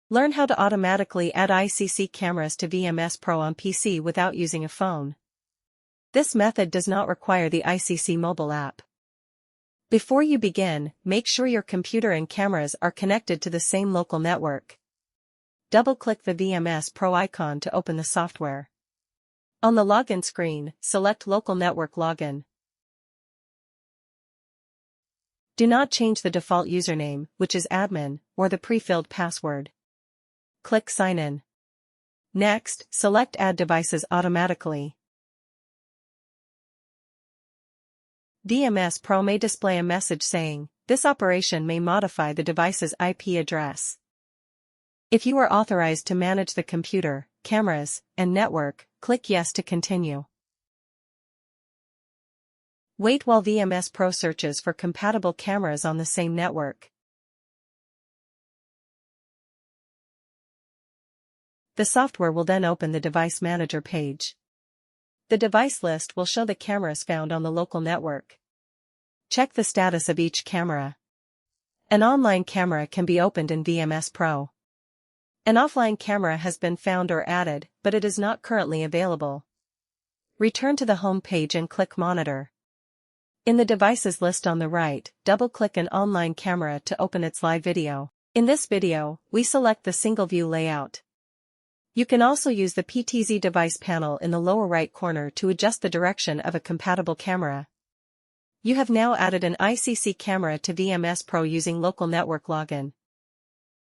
Learn how to automatically add iCSee cameras to VMS Pro on PC without using a phone. This method does not require the iCSee mobile app. Before you begin, make sure your computer and cameras are connected to the same local network. Double-click the VMS Pro icon to open the software. On the login screen, select Local Network Login. Do not change the default username, which is admin, or the pre-filled password. Click Sign In. Next, select Add Devices automatically. VMS Pro may display a message saying, "This operation may modify the device's IP address." If you are authorized to manage the computer, cameras, and network, click Yes to continue. Wait while VMS Pro searches for compatible cameras on the same network. The software will then open the Device Manager page. The device list will show the cameras found on the local network. Check the status of each camera. An online camera can be opened in VMS Pro. An offline camera has been found or added, but it is not currently available. Return to the home page and click Monitor. In the devices list on the right, double-click an online camera to open its live video. In this video, we select the single view layout. You can also use the PTZ device panel in the lower right corner to adjust the direction of a compatible camera. You have now added an iCSee camera to VMS Pro using local network login.